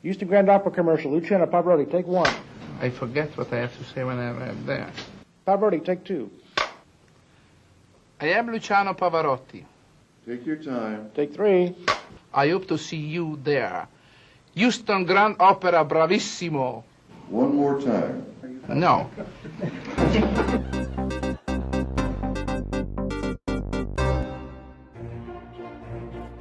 Houston Grand Opera commercial. Luciano Pavarotti, take one. I forget what I have to say when I'm there. Pavarotti, take two. I am Luciano Pavarotti. Take your time. Take three. I hope to see you there. Houston Grand Opera, bravissimo. One more time. No.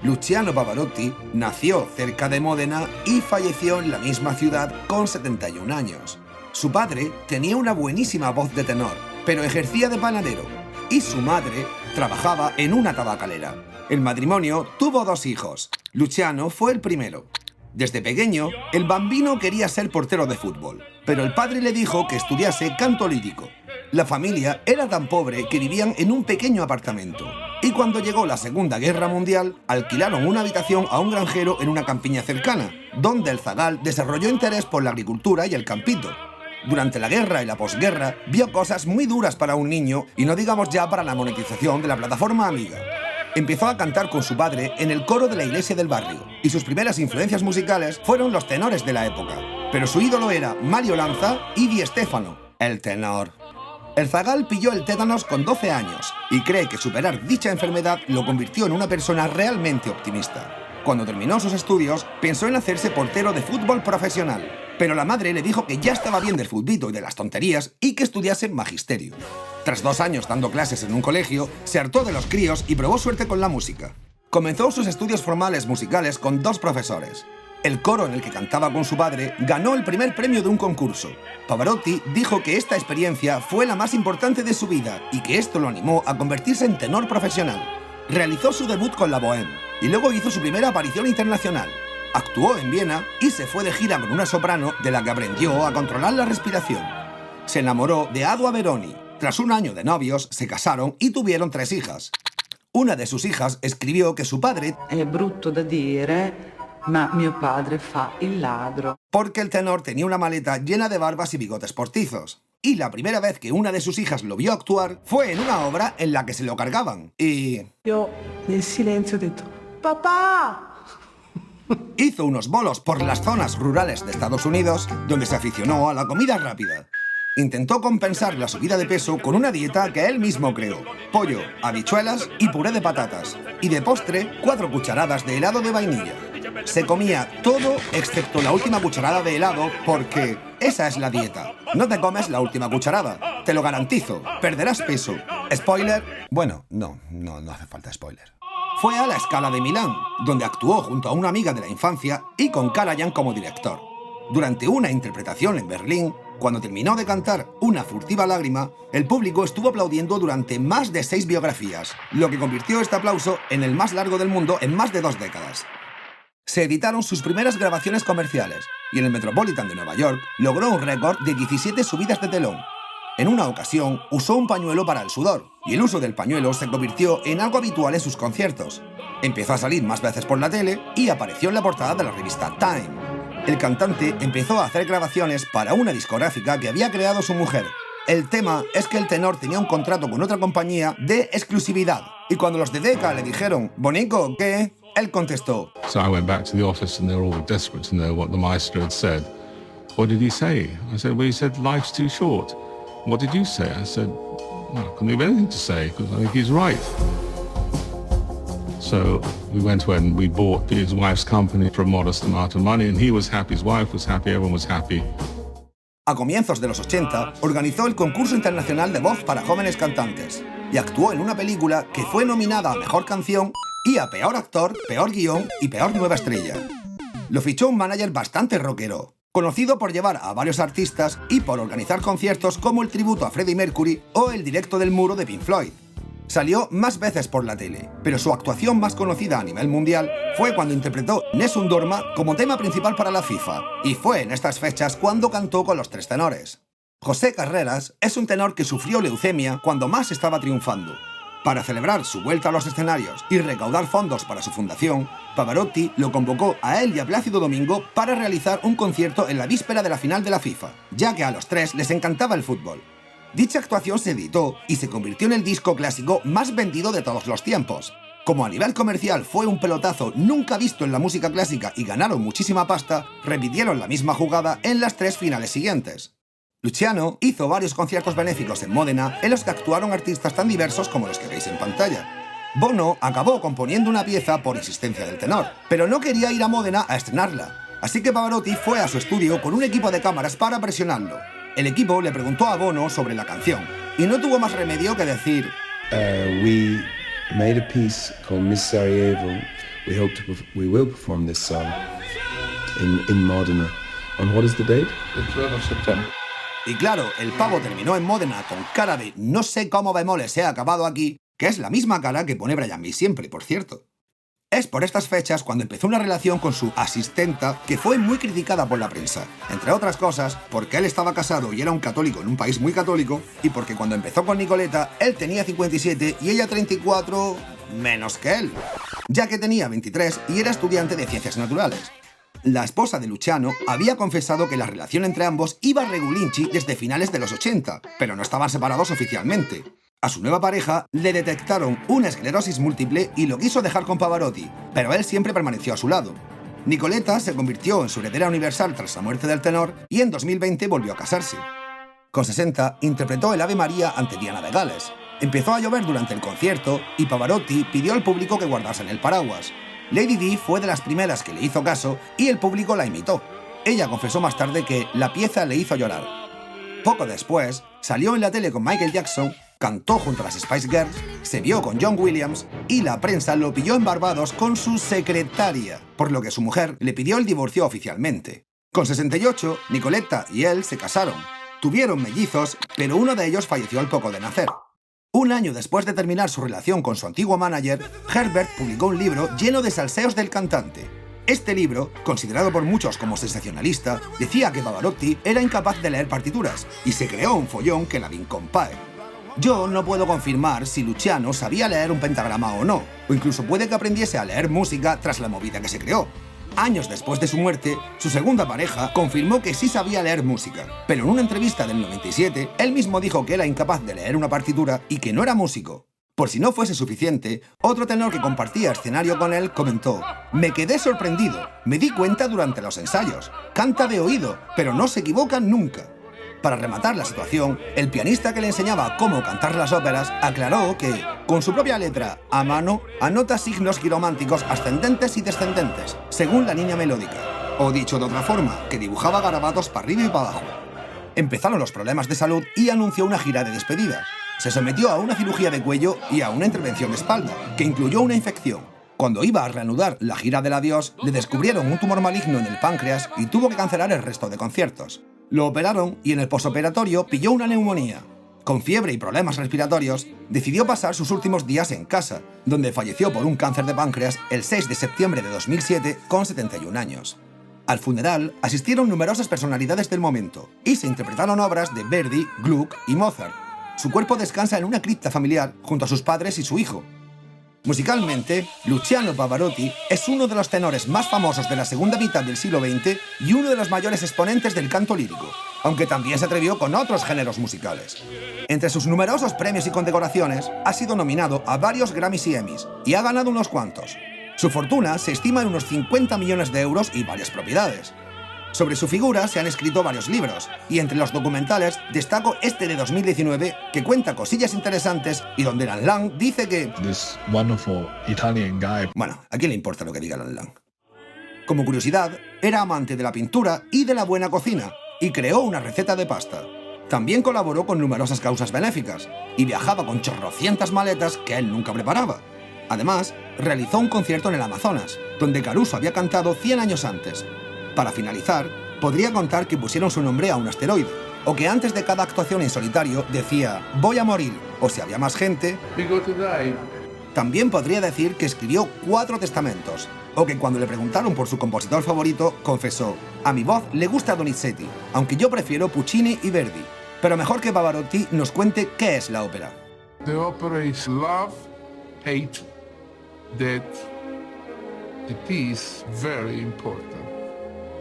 Luciano Pavarotti nació cerca de Módena y falleció en la misma ciudad con 71 años. Su padre tenía una buenísima voz de tenor, pero ejercía de panadero, y su madre trabajaba en una tabacalera. El matrimonio tuvo 2 hijos. Luciano fue el primero. Desde pequeño, el bambino quería ser portero de fútbol, pero el padre le dijo que estudiase canto lírico. La familia era tan pobre que vivían en un pequeño apartamento. Y cuando llegó la Segunda Guerra Mundial, alquilaron una habitación a un granjero en una campiña cercana, donde el zagal desarrolló interés por la agricultura y el campito. Durante la guerra y la posguerra, vio cosas muy duras para un niño y no digamos ya para la monetización de la plataforma Amiga. Empezó a cantar con su padre en el coro de la iglesia del barrio, y sus primeras influencias musicales fueron los tenores de la época. Pero su ídolo era Mario Lanza y Di Stéfano, el tenor. El zagal pilló el tétanos con 12 años y cree que superar dicha enfermedad lo convirtió en una persona realmente optimista. Cuando terminó sus estudios, pensó en hacerse portero de fútbol profesional, pero la madre le dijo que ya estaba bien del futbito y de las tonterías y que estudiase magisterio. Tras 2 años dando clases en un colegio, se hartó de los críos y probó suerte con la música. Comenzó sus estudios formales musicales con 2 profesores. El coro en el que cantaba con su padre ganó el primer premio de un concurso. Pavarotti dijo que esta experiencia fue la más importante de su vida y que esto lo animó a convertirse en tenor profesional. Realizó su debut con la Bohème y luego hizo su primera aparición internacional. Actuó en Viena y se fue de gira con una soprano de la que aprendió a controlar la respiración. Se enamoró de Adua Veroni. Tras un año de novios, se casaron y tuvieron 3 hijas. Una de sus hijas escribió que su padre... È brutto da dire, ma mio padre fa il ladro. Porque el tenor tenía una maleta llena de barbas y bigotes postizos. Y la primera vez que una de sus hijas lo vio actuar fue en una obra en la que se lo cargaban. Y... Io nel silenzio ho detto, papà! hizo unos bolos por las zonas rurales de Estados Unidos, donde se aficionó a la comida rápida. Intentó compensar la subida de peso con una dieta que él mismo creó: pollo, habichuelas y puré de patatas. Y de postre, 4 cucharadas de helado de vainilla. Se comía todo excepto la última cucharada de helado porque esa es la dieta. No te comes la última cucharada, te lo garantizo, perderás peso. ¿Spoiler? Bueno, no hace falta spoiler. Fue a la Scala de Milán, donde actuó junto a una amiga de la infancia y con Karajan como director. Durante una interpretación en Berlín, cuando terminó de cantar Una furtiva lágrima, el público estuvo aplaudiendo durante más de 6 biografías, lo que convirtió este aplauso en el más largo del mundo en más de 2 décadas. Se editaron sus primeras grabaciones comerciales y en el Metropolitan de Nueva York logró un récord de 17 subidas de telón. En una ocasión usó un pañuelo para el sudor y el uso del pañuelo se convirtió en algo habitual en sus conciertos. Empezó a salir más veces por la tele y apareció en la portada de la revista Time. El cantante empezó a hacer grabaciones para una discográfica que había creado su mujer. El tema es que el tenor tenía un contrato con otra compañía de exclusividad y cuando los de Decca le dijeron «Bonico, ¿qué?», él contestó. So I went back to the office and they were all desperate to know what the maestro had said. What did he say? I said, well, he said life's too short. What did you say? I said, well, I couldn't have anything to say because I think he's right. So we went when we bought his wife's company for a modest amount of money and he was happy, his wife was happy, everyone was happy. A comienzos de los 80, organizó el concurso internacional de voz para jóvenes cantantes y actuó en una película que fue nominada a Mejor Canción y a Peor Actor, Peor Guión y Peor Nueva Estrella. Lo fichó un manager bastante rockero, conocido por llevar a varios artistas y por organizar conciertos como el tributo a Freddie Mercury o el directo del muro de Pink Floyd. Salió más veces por la tele, pero su actuación más conocida a nivel mundial fue cuando interpretó Nessun Dorma como tema principal para la FIFA, y fue en estas fechas cuando cantó con los 3 tenores. José Carreras es un tenor que sufrió leucemia cuando más estaba triunfando. Para celebrar su vuelta a los escenarios y recaudar fondos para su fundación, Pavarotti lo convocó a él y a Plácido Domingo para realizar un concierto en la víspera de la final de la FIFA, ya que a los 3 les encantaba el fútbol. Dicha actuación se editó y se convirtió en el disco clásico más vendido de todos los tiempos. Como a nivel comercial fue un pelotazo nunca visto en la música clásica y ganaron muchísima pasta, repitieron la misma jugada en las 3 finales siguientes. Luciano hizo varios conciertos benéficos en Módena en los que actuaron artistas tan diversos como los que veis en pantalla. Bono acabó componiendo una pieza por insistencia del tenor, pero no quería ir a Módena a estrenarla, así que Pavarotti fue a su estudio con un equipo de cámaras para presionarlo. El equipo le preguntó a Bono sobre la canción, y no tuvo más remedio que decir: We made a piece called Miss Sarajevo. We will perform this song in Modena. On what is the date? The 12 of September. Y claro, el pavo terminó en Módena con cara de no sé cómo bemoles se ha acabado aquí, que es la misma cara que pone Brian May siempre, por cierto. Es por estas fechas cuando empezó una relación con su asistenta que fue muy criticada por la prensa, entre otras cosas porque él estaba casado y era un católico en un país muy católico, y porque cuando empezó con Nicoletta él tenía 57 y ella 34 menos que él, ya que tenía 23 y era estudiante de ciencias naturales. La esposa de Luciano había confesado que la relación entre ambos iba regulinchi desde finales de los 80, pero no estaban separados oficialmente. A su nueva pareja le detectaron una esclerosis múltiple y lo quiso dejar con Pavarotti, pero él siempre permaneció a su lado. Nicoletta se convirtió en su heredera universal tras la muerte del tenor y en 2020 volvió a casarse. Con 60 interpretó el Ave María ante Diana de Gales. Empezó a llover durante el concierto y Pavarotti pidió al público que guardasen el paraguas. Lady Di fue de las primeras que le hizo caso y el público la imitó. Ella confesó más tarde que la pieza le hizo llorar. Poco después, salió en la tele con Michael Jackson, cantó junto a las Spice Girls, se vio con John Williams y la prensa lo pilló en Barbados con su secretaria, por lo que su mujer le pidió el divorcio oficialmente. Con 68, Nicoletta y él se casaron. Tuvieron mellizos, pero uno de ellos falleció al poco de nacer. Un año después de terminar su relación con su antiguo manager, Herbert publicó un libro lleno de salseos del cantante. Este libro, considerado por muchos como sensacionalista, decía que Pavarotti era incapaz de leer partituras y se creó un follón que la vincompae. Yo no puedo confirmar si Luciano sabía leer un pentagrama o no, o incluso puede que aprendiese a leer música tras la movida que se creó. Años después de su muerte, su segunda pareja confirmó que sí sabía leer música, pero en una entrevista del 97, él mismo dijo que era incapaz de leer una partitura y que no era músico. Por si no fuese suficiente, otro tenor que compartía escenario con él comentó: «Me quedé sorprendido, me di cuenta durante los ensayos. Canta de oído, pero no se equivoca nunca». Para rematar la situación, el pianista que le enseñaba cómo cantar las óperas aclaró que, con su propia letra, a mano, anota signos quirománticos ascendentes y descendentes, según la línea melódica. O dicho de otra forma, que dibujaba garabatos para arriba y para abajo. Empezaron los problemas de salud y anunció una gira de despedida. Se sometió a una cirugía de cuello y a una intervención de espalda, que incluyó una infección. Cuando iba a reanudar la gira del adiós, le descubrieron un tumor maligno en el páncreas y tuvo que cancelar el resto de conciertos. Lo operaron y en el posoperatorio pilló una neumonía. Con fiebre y problemas respiratorios, decidió pasar sus últimos días en casa, donde falleció por un cáncer de páncreas el 6 de septiembre de 2007 con 71 años. Al funeral asistieron numerosas personalidades del momento y se interpretaron obras de Verdi, Gluck y Mozart. Su cuerpo descansa en una cripta familiar junto a sus padres y su hijo. Musicalmente, Luciano Pavarotti es uno de los tenores más famosos de la segunda mitad del siglo XX y uno de los mayores exponentes del canto lírico, aunque también se atrevió con otros géneros musicales. Entre sus numerosos premios y condecoraciones, ha sido nominado a varios Grammys y Emmys, y ha ganado unos cuantos. Su fortuna se estima en unos 50 millones de euros y varias propiedades. Sobre su figura se han escrito varios libros, y entre los documentales destaco este de 2019 que cuenta cosillas interesantes y donde Alan Lang dice que... This wonderful Italian guy. Bueno, ¿a quién le importa lo que diga Alan Lang? Como curiosidad, era amante de la pintura y de la buena cocina, y creó una receta de pasta. También colaboró con numerosas causas benéficas, y viajaba con chorrocientas maletas que él nunca preparaba. Además, realizó un concierto en el Amazonas, donde Caruso había cantado 100 años antes. Para finalizar, podría contar que pusieron su nombre a un asteroide, o que antes de cada actuación en solitario decía «voy a morir», o si había más gente... We go to die. También podría decir que escribió 4 testamentos, o que cuando le preguntaron por su compositor favorito, confesó «a mi voz le gusta Donizetti, aunque yo prefiero Puccini y Verdi». Pero mejor que Pavarotti nos cuente qué es la ópera. The opera is love, hate, death. The piece, very important.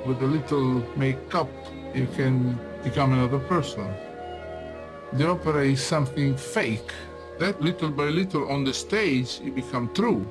With a little makeup, you can become another person. The opera is something fake, that little by little on the stage, it become true.